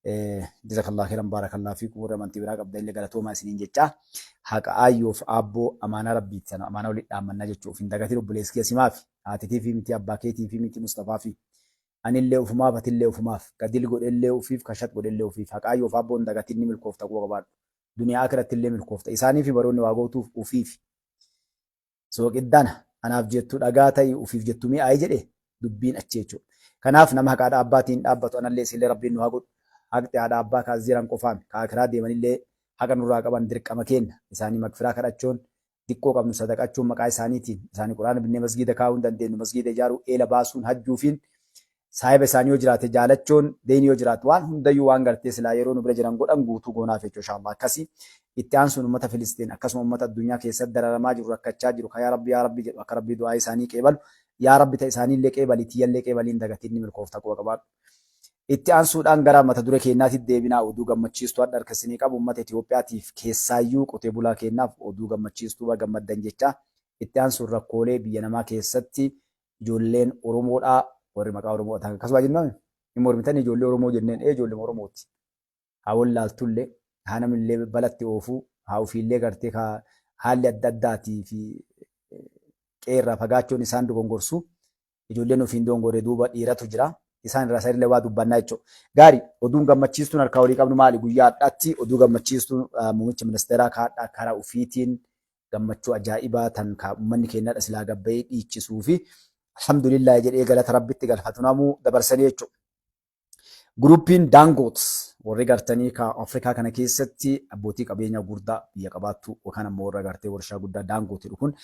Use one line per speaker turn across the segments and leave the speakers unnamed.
Jazakallah khairan barakallah fiikum warra amantii biraa qabda illee galatoomaa isiniin jecha haqa aayyoof aabboo amaanaa rabbiitti sana amaanaa walitti dhaammannaa jechuuf hin dagatiin obboleessi keessumaaf haatitii fi miti abbaa keetii fi miti Mustafaa fi anillee ufumaaf atillee ufumaaf gadil godhellee ufiif kashat godhellee ufiif haqa aayyoof aabboo hin dagatiin ni milkoofta qaba qabaadhu duniyaa akiratti illee milkoofta isaanii fi baroonni waa gootuuf ufiif sooqiddana anaaf jettu dhagaa ta'ii ufiif jettu mi'aayi jedhe dubbiin achi jechuudha. Kanaaf nama haqaadha abbaatiin dhaabbatu anallee sillee rabbiin nu haa godhu. Haqti haadha abbaa kaas jiran qofaan kaakiraa deemanillee haqa nurraa qaban dirqama kenna. Isaanii magfiraa kadhachuun diqqoo qabnu sadaqachuun maqaa isaaniitiin isaanii quraana binnee masgiida kaa'uu hin dandeenyu masgiida ijaaruu eela baasuun hajjuufiin saahiba isaanii yoo jiraate jaalachuun deeni yoo jiraatu waan hundayyuu waan gartee silaa yeroo nu bira jiran godhan guutuu goonaaf jechuudha inshallah akkasii itti aansuun uummata Filistiin akkasuma uummata addunyaa keessatti dararamaa jiru rakkachaa jiru yaa rabbi jedhu akka rabbi du'aa isaanii qeebalu yaa rabbi ta'e isaanii illee qeebali tiyyallee qeebaliin dagatiin ni milkoofta qaba qabaadhu. Itti aansuudhaan gara mata duree keenyaatitti deebinaa oduu gammachiistuu adda harkasinii qabu uummata Itoophiyaatiif keessaayyuu qotee bulaa keenyaaf oduu gammachiistuu gammaddan jecha itti aansuun rakkoolee biyya namaa keessatti ijoolleen Oromoodhaa warri maqaa Oromoo ta'an akkasuma jennaan hin mormitan ijoollee Oromoo jenneen ijoollee Oromooti. Haa wallaaltullee haa namillee balatti oofuu haa ofiillee gartee haalli adda addaatii fi qeerraa fagaachuun isaan dogongorsu ijoolleen ofiin dogongoree duuba dhiiratu jira. Isaan irraa illee waa dubbannaa jechuudha. Gaarii oduun gammachiistuun harkaa walii qabnu maali guyyaa addaatti oduu gammachiistuun muummicha ministeeraa karaa ofiitiin gammachuu ajaa'ibaa tan uummanni keenyadha silaa gabba'ee dhiichisuu fi alhamdulillah jedhee galata rabbitti galfatu namuu dabarsanii jechuudha. Gurupiin Daangoot warri gartanii Afrikaa kana keessatti abbootii qabeenyaa guddaa biyya qabaattu yookaan ammoo warra gartee warshaa guddaa Daangootii kun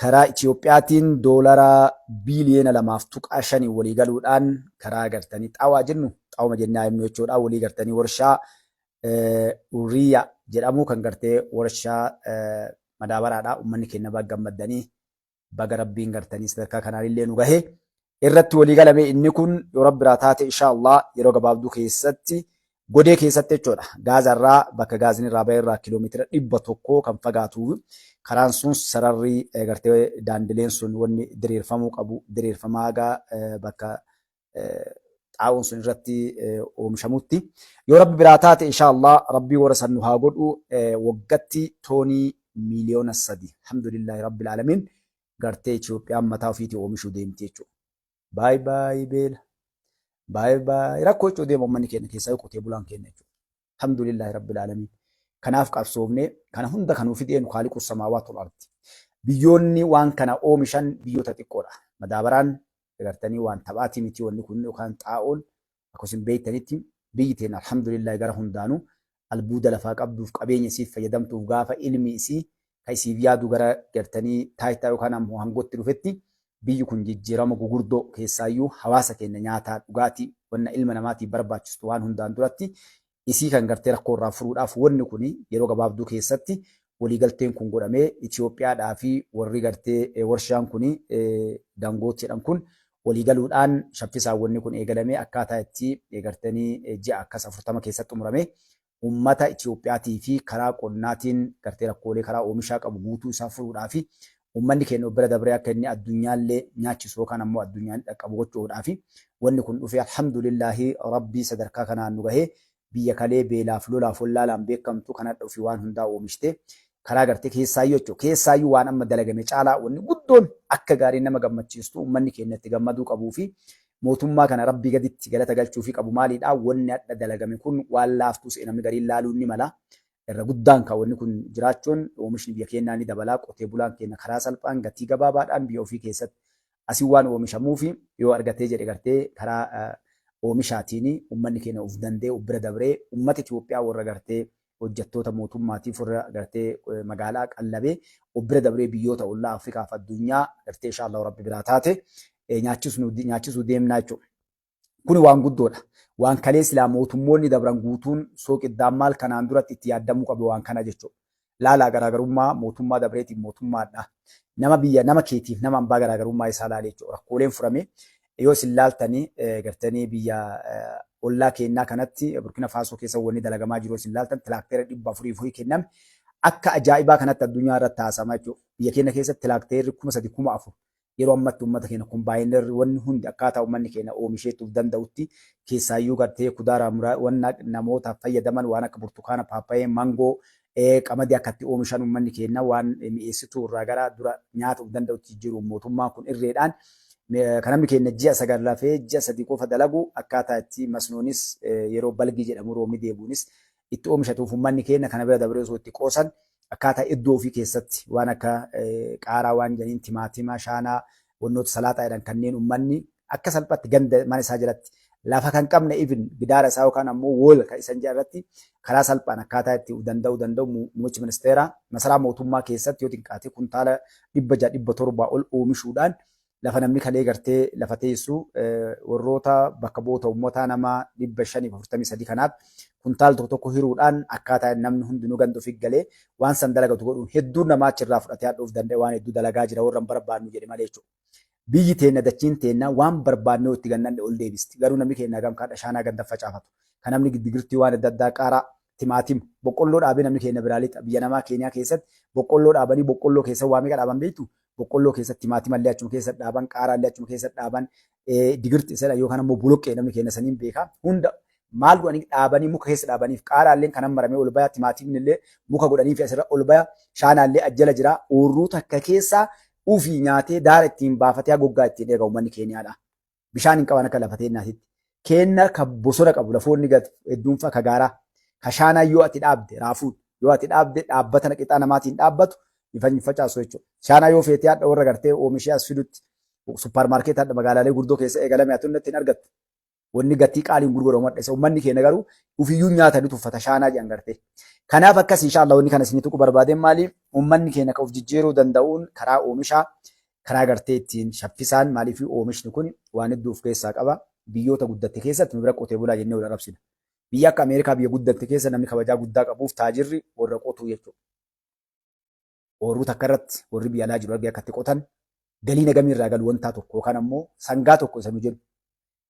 karaa Itiyoophiyaatiin doolara biiliyoona 2.5 walii galuudhaan karaa gartanii xaawaa jennu xaawuma jennaa himnu jechuudha walii gartanii warshaa Uriyaa jedhamu kan gartee warshaa madaabaraadhaa uummanni keenya baga gammadanii baga rabbiin gartanii sadarkaa kanaallee nu gahee irratti walii galame inni kun yoo rabbi biraa taate inshaallah yeroo gabaabduu keessatti godee keessatti jechuudha. Gaazarraa bakka gaazini irraa bahee irraa kiiloomeetira 100 kan fagaatu karaan sun sararri gartee daandileen sun wanni diriirfamuu qabu diriirfamaa bakka xaa'uun sun irratti oomishamutti. Yoo rabbi biraa taate inshaallah rabbii warra san nu haa godhu waggatti toonii miliyoona 3 alhamdulillahi rabbil alamin gartee Itiyoophiyaan mataa ofiitii oomishuu deemti jechuudha. Baay baay beela. Baay baay rakkoo jechuudha deemu uummanni keenya keessaa qotee bulaan keenya jechuudha. Alhamdulillahi rabbil alamin. Kanaaf qabsoofne kana hunda kan nuuf fideen Khaaliqus Samaawaati wal Ardi. Biyyoonni waan kana oomishan biyyoota xiqqoodha. Madaabaraan gartanii waan taphaatii miti wanni kun yookaan xaa'oon akkasumas beeytanitti biyyi teenya alhamdulillahi gara hundaanuu albuuda lafaa qabduuf qabeenya isiif fayyadamtuuf gaafa ilmi isii kan isiif yaadu gara gartanii taayitaa yookaan ammoo hangootti dhufetti biyyi kun jijjiirama gugurdoo keessaayyuu hawaasa keenya nyaataa dhugaatii wanna ilma namaatiif barbaachistu waan hundaan duratti isii kan gartee rakkoo irraa furuudhaaf wanni kun yeroo gabaabduu keessatti waliigalteen kun godhamee Itoophiyaadhaa fi warri gartee warshaan kun Daangoot jedhan kun waliigaluudhaan shaffisaan wanni kun eegalamee akkaataa itti gartanii ji'a akkas 40 keessatti xumuramee uummata Itoophiyaatii fi karaa qonnaatiin gartee rakkoolee karaa oomishaa qabu guutuu isaa furuudhaa fi uummanni keenya bira dabree akka inni addunyaallee nyaachisu yookaan ammoo addunyaan dhaqqabu gochuudhaa fi wanni kun dhufee alhamdulillahi rabbii sadarkaa kanaan nu gahee biyya kalee beelaaf lolaaf wallaalaan beekamtu kana dhufi waan hundaa oomishte karaa gartee keessaayyuu jechuudha. Keessaayyuu waan amma dalagame caalaa wanni guddoon akka gaarii nama gammachiistu uummanni keenya itti gammaduu qabuu fi mootummaa kana rabbii gaditti galata galchuu fi qabu maalidhaa wanni adda dalagame kun waan laaftuu namni gariin laaluu ni mala. Irra guddaan kan wanni kun jiraachuun oomishni biyya keenyaa ni dabalaa qotee bulaan keenya karaa salphaan gatii gabaabaadhaan biyya ofii keessatti asii waan oomishamuuf yoo argatee jedhe gartee karaa oomishaatiin uummanni keenya of danda'e of bira dabree uummata Itoophiyaa warra gartee hojjettoota mootummaatiif warra gartee magaalaa qallabee of bira dabree biyyoota ollaa Afrikaa fi addunyaa gartee inshaallah rabbi biraa taate nyaachisuu deemnaa jechuudha. Kun waan guddoodha. Waan kalee silaa mootummoonni dabran guutuun sooqiddaan maal kanaan duratti itti yaadamuu qabu waan kana jechuudha. Laalaa garaagarummaa mootummaa dabreetiif mootummaadha. Nama biyya nama keetiif nama hambaa garaagarummaa isaa laalee jechuudha. Rakkooleen furame yoo isin laaltanii gartanii biyya ollaa keenyaa kanatti Burkina Faasoo keessa wanni dalagamaa jiru isin laaltan tilaaktera 400 kenname akka ajaa'ibaa kanatti addunyaa irratti haasamaa jechuudha. Biyya keenya keessatti tilaakterri 3,000 4,000 yeroo ammatti uummata keenya kombaayinarri wanni hundi akkaataa uummanni keenya oomisheetuuf danda'utti keessaayyuu gartee kudaara wanna namootaaf fayyadaman waan akka burtukaana, paappayee, mangoo, qamadii akkatti oomishan uummanni keenya waan mi'eessituu irraa gara dura nyaatuuf danda'utti jiru mootummaan kun irreedhaan kan namni keenya ji'a sagal lafee ji'a sadii qofa dalagu akkaataa itti masnoonis yeroo balgii jedhamu roobni deebuunis itti oomishatuuf uummanni keenya kana bira dabaree osoo itti qoosan akkaataa iddoo ofii keessatti waan akka qaaraa waan jedhaniin timaatima, shaanaa, wannoota salaaxaa jedhan kanneen uummanni akka salphaatti ganda mana isaa jalatti lafa kan qabne even gidaara isaa yookaan ammoo woola kan isan irratti karaa salphaan akkaataa itti danda'u muummichi ministeera masaraa mootummaa keessatti yoo xiqqaate kuntaala 600-700 ol oomishuudhaan lafa namni kalee gartee lafa teessu warroota bakka bu'oota uummataa nama 543 kanaaf kuntaal tokko hiruudhaan akkaataa namni hundinuu ganda ofii galee waan san dalagatu godhuun hedduu namaa achirraa fudhatee hadhuuf danda'e waan hedduu dalagaa jira warra barbaadnu jedhe malee jechuudha. Biyyi teenna dachiin teenna waan barbaadnee itti gannanne ol deebisti. Garuu namni keenya gam kaadha shaanaa ganda facaafatu. Kan namni digirtii waan adda addaa qaaraa timaatima boqqolloo dhaabee namni keenya biraa lixa biyya namaa keenyaa keessatti boqqolloo dhaabanii boqqolloo keessa waa meeqa dhaaban beektu boqqolloo keessatti timaatima illee achuma keessatti dhaaban qaaraa illee achuma keessatti dhaaban digirti isa yookaan ammoo boloqqee namni keenya saniin beeka hunda maal godhanii dhaabanii muka keessa dhaabaniif qaaraa illee kanan maramee ol baya timaatimni illee muka godhaniif asirra ol baya shaanaa illee ajjala jira oorruu takka keessaa ufii nyaatee daara ittiin baafatee goggaa ittiin eega uummanni keenyaadha. Bishaan hin qaban akka lafa teennaatitti. Keenna ka bosona qabu lafoonni hedduun ka gaaraa ka shaanaa yoo ati dhaabde raafuun yoo ati dhaabde dhaabbata qixaa namaatiin dhaabbatu ifanyi facaasu jechuudha. Shaanaa yoo feetee hadha warra gartee oomishee as fidutti supparmaarkeetii hadha magaalaalee guddoo keessa eegalame ati hundi ittiin argattu. Wanni gatii qaaliin gurguramu madda uummanni keenya garuu ufiyyuu nyaatanii tuffata shaanaa jedhan gartee. Kanaaf akkas inshallah wanni kana isinitti tuqu barbaadeen maali uummanni keenya ka of jijjiiruu danda'uun karaa oomishaa karaa gartee ittiin shaffisaan maaliif oomishni kun waan hedduu of keessaa qaba. Biyyoota guddatte keessatti nu bira qotee bulaa jennee wal arrabsina. Biyya akka Ameerikaa biyya guddatte keessa namni kabajaa guddaa qabuuf taajirri warra qotuu jechuudha. Oorruu takka irratti warri biyya alaa jiru argee akkatti qotan galii nagamii irraa galu wantaa tokko yookaan ammoo sangaa tokko isa nu jedhu.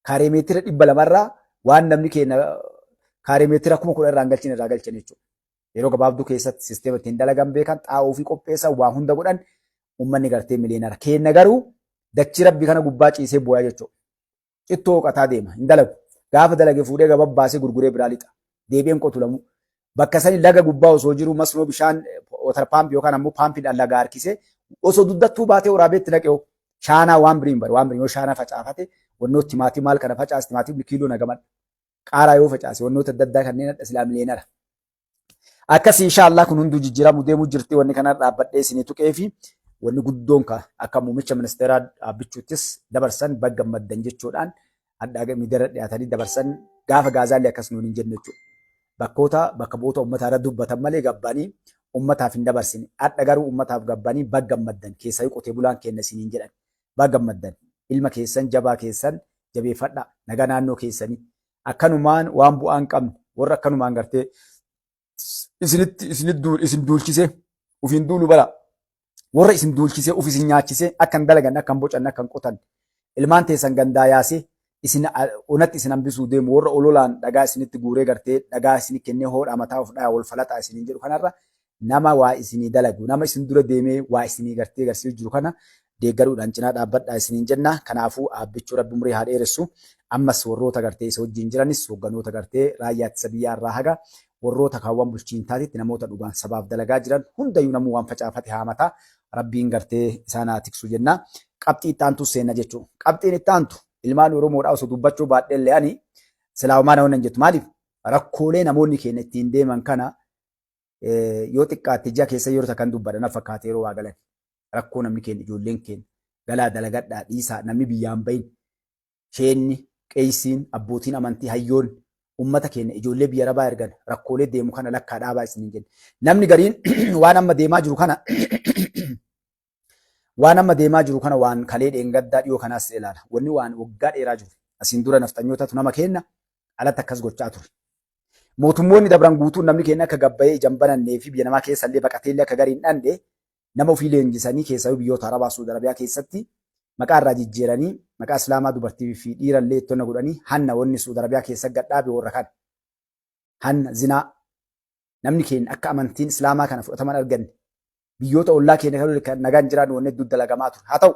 Kaaree meetira 200 waan namni keenya kaaree meetira 10,000 irraa galchin jechuudha. Yeroo gabaabduu keessatti sisteema ittiin dalagan beekan xaa'oo fi qopheessan waa hunda godhan uummanni gartee miliyeenara. Keenya garuu dachii rabbi kana gubbaa ciisee booyaa jechuudha. Cittoo qotaa deema hin dalagu. Gaafa dalage fuudhee gabaa baasee gurguree biraa lixa. Deebi'een qotu lamu. Bakka sani laga gubbaa osoo jiru masnoo bishaan water pump yookaan ammoo paampiidhaan laga harkisee osoo duddattuu baatee waraabeetti naqee shaanaa waan biriin bari waan biriin yoo shaanaa facaafate wannoota timaatii maal kana facaas timaatii kiiloo nagaman qaaraa yoo facaase wannoota adda addaa kanneen adda silaa miliyeenara. Akkas inshallah kun hunduu jijjiiramu deemuu jirti wanni kana dhaabbadhee isinii tuqee fi wanni guddoon akka muummicha ministeeraa dhaabbichuuttis dabarsan bagga maddan jechuudhaan adda miidiyaan dhiyaatanii dabarsan gaafa gaazaallee akkas nuun hin jenne jechuudha. Bakka bu'oota uummataa irra dubbatan malee gabbanii uummataaf hin dabarsine. Adda garuu uummataaf gabbanii bagga maddan keessaa qotee bulaan kenna isiniin jedhan bagga maddan ilma keessan jabaa keessan jabeeffadha nagaa naannoo keessanii akkanumaan waan bu'aan qabne warra akkanumaan gartee isin duulchisee ufiin duulu bara warra isin duulchisee uf isin nyaachisee akkan dalagan akkan bocan akkan qotan ilmaan teessan gandaa yaasee isin onatti isin hambisuu deemu warra ololaan dhagaa isinitti guuree gartee dhagaa isin kennee hoodhaa mataa of dhayaa wal falaxaa isiniin jedhu kanarra nama waa isinii dalagu nama isin dura deemee waa isinii gartee garsiisuu jiru kana deeggaruudhaan cinaa dhaabbadhaa isiniin jenna. Kanaafuu aabbichuu rabbi umurii haa dheeressu. Ammas warroota gartee isa wajjin jiranis hoogganoota gartee raayyaa ittisa biyyaa irraa haga warroota kaawwan bulchiinsaatitti namoota dhugaan sabaaf dalagaa jiran hundayyuu namuu waan facaafate haamataa rabbiin gartee isaan haa tiksu jenna. Qabxii itti aantu seenna jechuudha. Qabxiin itti aantu ilmaan Oromoodhaa osoo dubbachuu baadhee le'anii silaamaa na wannan jettu maaliif rakkoolee namoonni keenya ittiin deeman kana yoo xiqqaatte ji'a keessa yeroo takkan dubbatan fakkaatee yeroo waa galan. Rakkoo namni keenya ijoolleen keenya galaa dalagadhaa dhiisaa namni biyyaan bahin sheenni qeeysiin abbootiin amantii hayyoon ummata keenya ijoollee biyya rabaa ergan rakkoolee deemu kana lakkaa dhaabaa isiniin jenna. Namni gariin waan amma deemaa jiru kana waan kalee dheengaddaa dhiyoo kanaas ilaala. Wanni waan waggaa dheeraa jiru asiin dura naftanyootatu nama kenna alatti akkas gochaa ture. Mootummoonni dabran guutuun namni keenya akka gabbayee ijaan banannee fi biyya namaa keessallee baqateellee akka gariin dhandee nama ofii leenjisanii keessaa biyyoota Arabaa Suudi Arabiyaa keessatti maqaa irraa jijjiiranii maqaa Islaamaa dubartii fi dhiirallee ittonna godhanii hanna wanni Suudi Arabiyaa keessa gadhaabe warra kana. Hanna zinaa namni keenya akka amantiin Islaamaa kana fudhataman arganne biyyoota ollaa keenya kan nagaan jiraan wanni hedduu dalagamaa ture. Haa ta'u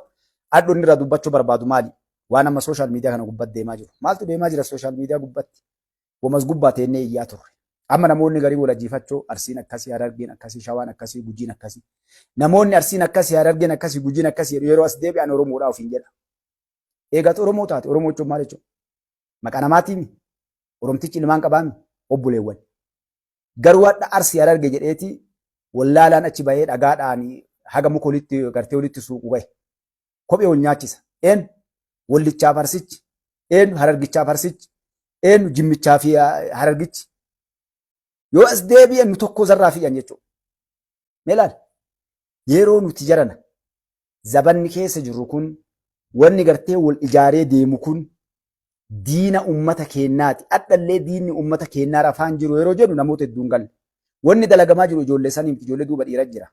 Addo inni irraa dubbachuu barbaadu maali? Waan amma sooshaal miidiyaa kana gubbatti deemaa jiru. Maaltu deemaa jira sooshaal miidiyaa gubbatti? Womas gubbaa teennee iyyaa turre. Amma namoonni garii wal ajjiifachuu Arsiin akkasii, Harargeen akkasii, Shawaan akkasii, Gujiin akkasii. Namoonni Arsiin akkasii, Harargeen akkasii, Gujiin akkasii yeroo as deebi'an Oromoodhaa ofiin jedha. Eegaatu Oromoo taate Oromoo jechuun maal jechuudha? Maqaa namaatiin Oromtichi ilmaan qabaami obboleewwan. Garuu hadha Arsii Hararge jedheeti wallaalaan achi bahee dhagaadhaan haga muka walitti gartee walitti suuqu bahe. Kophee wal nyaachisa. Eenyu wallichaaf Arsichi, eenyu Harargichaaf Arsichi, eenyu Jimmichaa fi Harargichi. Yoo as deebi'an nu tokko zarraa fi'an jechuudha. Meelaan yeroo nuti jarana zabanni keessa jirru kun wanni gartee wal ijaaree deemu kun diina ummata keenyaati. Adhallee diinni ummata keenyaa rafaan jiru yeroo jedhu namoota hedduun galle. Wanni dalagamaa jiru ijoollee sanii miti ijoollee duuba dhiira jira.